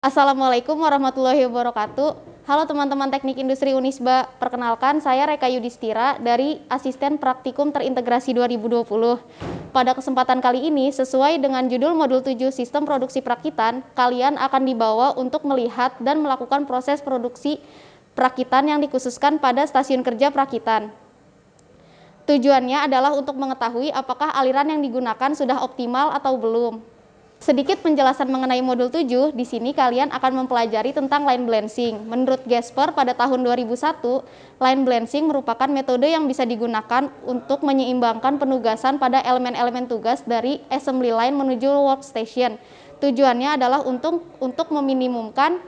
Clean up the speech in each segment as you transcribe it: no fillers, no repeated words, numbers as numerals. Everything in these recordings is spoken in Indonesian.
Assalamualaikum warahmatullahi wabarakatuh. Halo teman-teman Teknik Industri Unisba, perkenalkan saya Reka Yudhistira dari Asisten Praktikum Terintegrasi 2020. Pada kesempatan kali ini, sesuai dengan judul Modul 7 Sistem Produksi Perakitan, kalian akan dibawa untuk melihat dan melakukan proses produksi perakitan yang dikhususkan pada stasiun kerja perakitan. Tujuannya adalah untuk mengetahui apakah aliran yang digunakan sudah optimal atau belum. Sedikit penjelasan mengenai modul 7, di sini kalian akan mempelajari tentang line balancing. Menurut Gasper pada tahun 2001, line balancing merupakan metode yang bisa digunakan untuk menyeimbangkan penugasan pada elemen-elemen tugas dari assembly line menuju workstation. Tujuannya adalah untuk meminimumkan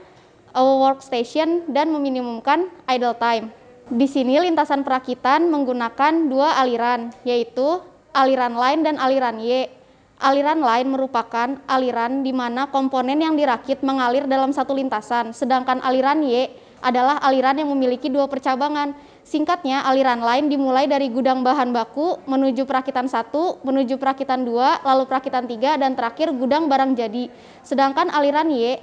workstation dan meminimumkan idle time. Di sini lintasan perakitan menggunakan dua aliran, yaitu aliran line dan aliran Y. Aliran line merupakan aliran di mana komponen yang dirakit mengalir dalam satu lintasan, sedangkan aliran Y adalah aliran yang memiliki dua percabangan. Singkatnya, aliran line dimulai dari gudang bahan baku menuju perakitan 1, menuju perakitan 2, lalu perakitan 3, dan terakhir gudang barang jadi. Sedangkan aliran Y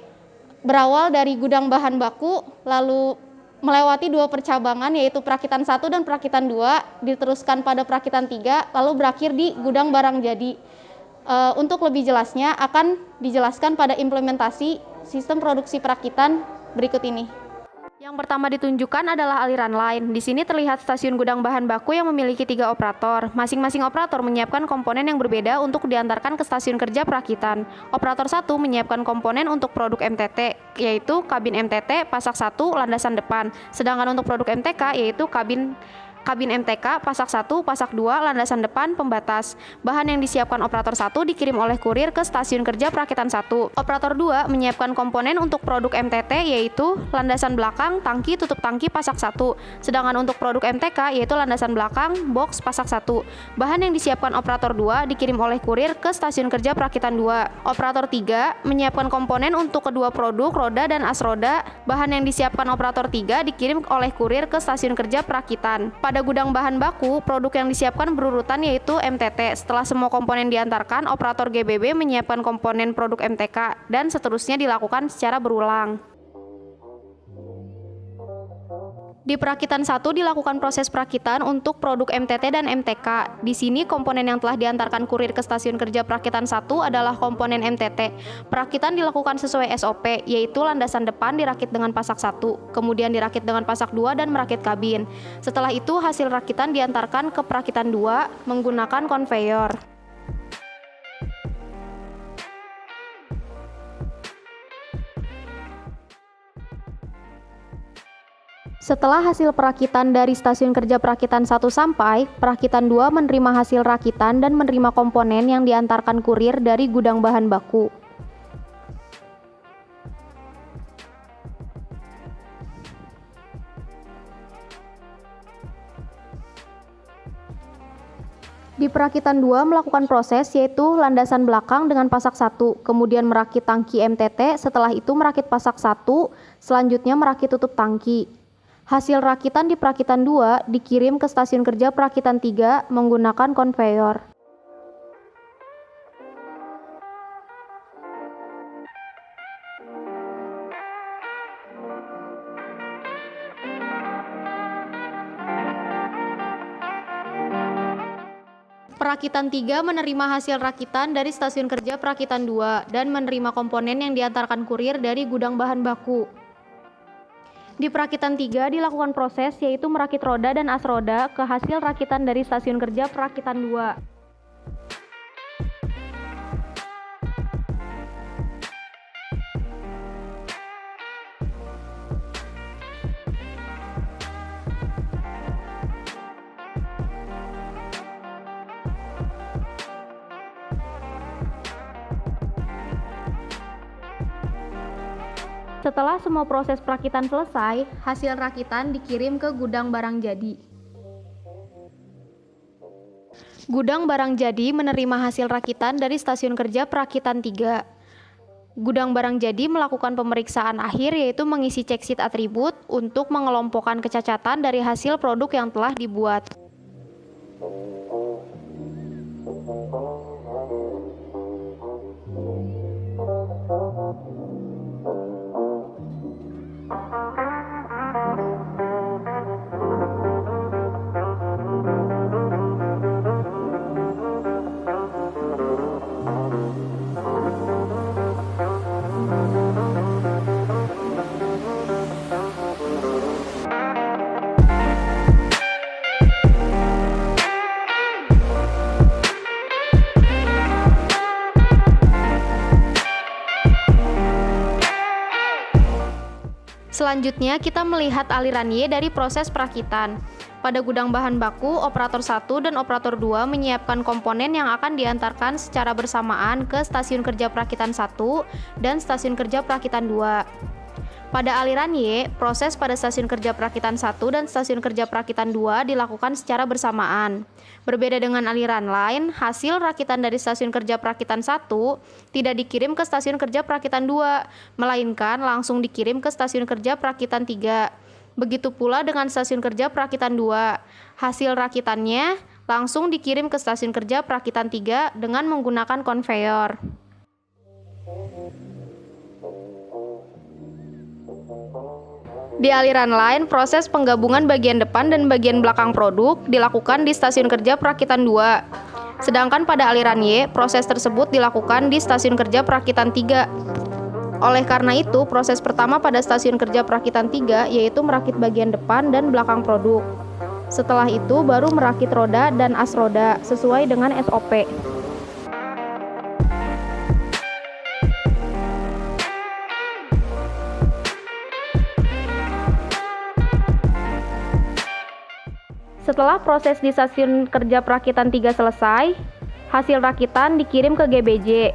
berawal dari gudang bahan baku, lalu melewati dua percabangan yaitu perakitan 1 dan perakitan 2, diteruskan pada perakitan 3, lalu berakhir di gudang barang jadi. Untuk lebih jelasnya akan dijelaskan pada implementasi sistem produksi perakitan berikut ini. Yang pertama ditunjukkan adalah aliran line. Di sini terlihat stasiun gudang bahan baku yang memiliki 3 operator. Masing-masing operator menyiapkan komponen yang berbeda untuk diantarkan ke stasiun kerja perakitan. Operator 1 menyiapkan komponen untuk produk MTT, yaitu kabin MTT, pasak 1, landasan depan. Sedangkan untuk produk MTK, yaitu kabin MTK, pasak 1, pasak 2, landasan depan, pembatas. Bahan yang disiapkan operator 1 dikirim oleh kurir ke stasiun kerja perakitan 1. Operator 2 menyiapkan komponen untuk produk MTT, yaitu landasan belakang, tangki, tutup tangki, pasak 1. Sedangkan untuk produk MTK, yaitu landasan belakang, box, pasak 1. Bahan yang disiapkan operator 2 dikirim oleh kurir ke stasiun kerja perakitan 2. Operator 3 menyiapkan komponen untuk kedua produk, roda dan as roda. Bahan yang disiapkan operator 3 dikirim oleh kurir ke stasiun kerja perakitan. Pada gudang bahan baku, produk yang disiapkan berurutan yaitu MTT. Setelah semua komponen diantarkan, operator GBB menyiapkan komponen produk MTK dan seterusnya dilakukan secara berulang. Di perakitan 1 dilakukan proses perakitan untuk produk MTT dan MTK. Di sini komponen yang telah diantarkan kurir ke stasiun kerja perakitan 1 adalah komponen MTT. Perakitan dilakukan sesuai SOP, yaitu landasan depan dirakit dengan pasak 1, kemudian dirakit dengan pasak 2 dan merakit kabin. Setelah itu hasil rakitan diantarkan ke perakitan 2 menggunakan konveyor. Setelah hasil perakitan dari stasiun kerja perakitan 1 sampai, perakitan 2 menerima hasil rakitan dan menerima komponen yang diantarkan kurir dari gudang bahan baku. Di perakitan 2 melakukan proses yaitu landasan belakang dengan pasak 1, kemudian merakit tangki MTT, setelah itu merakit pasak 1, selanjutnya merakit tutup tangki. Hasil rakitan di perakitan 2 dikirim ke stasiun kerja perakitan 3 menggunakan konveyor. Perakitan 3 menerima hasil rakitan dari stasiun kerja perakitan 2 dan menerima komponen yang diantarkan kurir dari gudang bahan baku. Di perakitan 3 dilakukan proses yaitu merakit roda dan as roda ke hasil rakitan dari stasiun kerja perakitan 2. Setelah semua proses perakitan selesai, hasil rakitan dikirim ke gudang barang jadi. Gudang barang jadi menerima hasil rakitan dari stasiun kerja perakitan 3. Gudang barang jadi melakukan pemeriksaan akhir yaitu mengisi check sheet atribut untuk mengelompokkan kecacatan dari hasil produk yang telah dibuat. Selanjutnya, kita melihat aliran Y dari proses perakitan. Pada gudang bahan baku, operator 1 dan operator 2 menyiapkan komponen yang akan diantarkan secara bersamaan ke stasiun kerja perakitan 1 dan stasiun kerja perakitan 2. Pada aliran Y, proses pada stasiun kerja perakitan 1 dan stasiun kerja perakitan 2 dilakukan secara bersamaan. Berbeda dengan aliran lain, hasil rakitan dari stasiun kerja perakitan 1 tidak dikirim ke stasiun kerja perakitan 2, melainkan langsung dikirim ke stasiun kerja perakitan 3. Begitu pula dengan stasiun kerja perakitan 2. Hasil rakitannya langsung dikirim ke stasiun kerja perakitan 3 dengan menggunakan konveyor. Di aliran lain, proses penggabungan bagian depan dan bagian belakang produk dilakukan di stasiun kerja perakitan 2. Sedangkan pada aliran Y, proses tersebut dilakukan di stasiun kerja perakitan 3. Oleh karena itu, proses pertama pada stasiun kerja perakitan 3 yaitu merakit bagian depan dan belakang produk. Setelah itu baru merakit roda dan as roda sesuai dengan SOP. Setelah proses di stasiun kerja perakitan 3 selesai, hasil rakitan dikirim ke GBJ.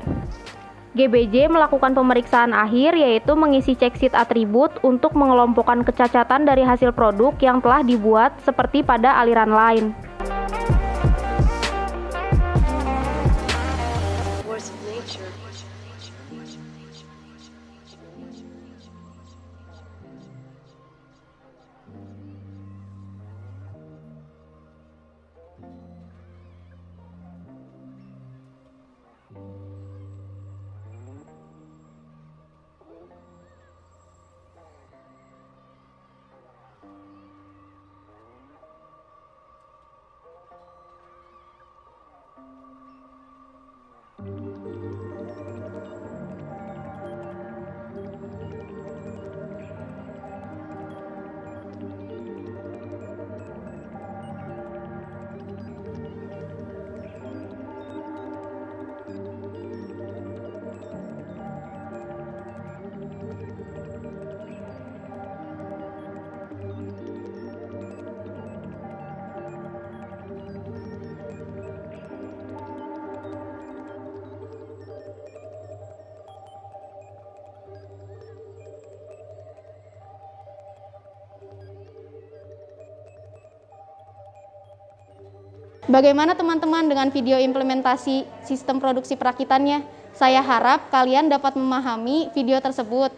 GBJ melakukan pemeriksaan akhir yaitu mengisi check sheet atribut untuk mengelompokkan kecacatan dari hasil produk yang telah dibuat seperti pada aliran lain. Bagaimana teman-teman dengan video implementasi sistem produksi perakitannya? Saya harap kalian dapat memahami video tersebut.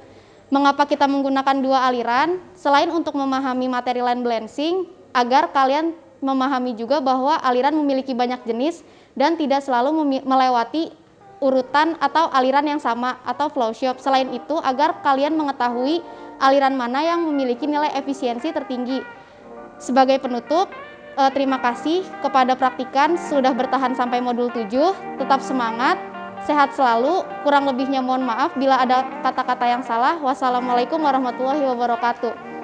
Mengapa kita menggunakan dua aliran? Selain untuk memahami materi line balancing, agar kalian memahami juga bahwa aliran memiliki banyak jenis dan tidak selalu melewati urutan atau aliran yang sama atau flow shop. Selain itu, agar kalian mengetahui aliran mana yang memiliki nilai efisiensi tertinggi. Sebagai penutup, terima kasih kepada praktikan sudah bertahan sampai modul 7. Tetap semangat, sehat selalu. Kurang lebihnya mohon maaf bila ada kata-kata yang salah. Wassalamualaikum warahmatullahi wabarakatuh.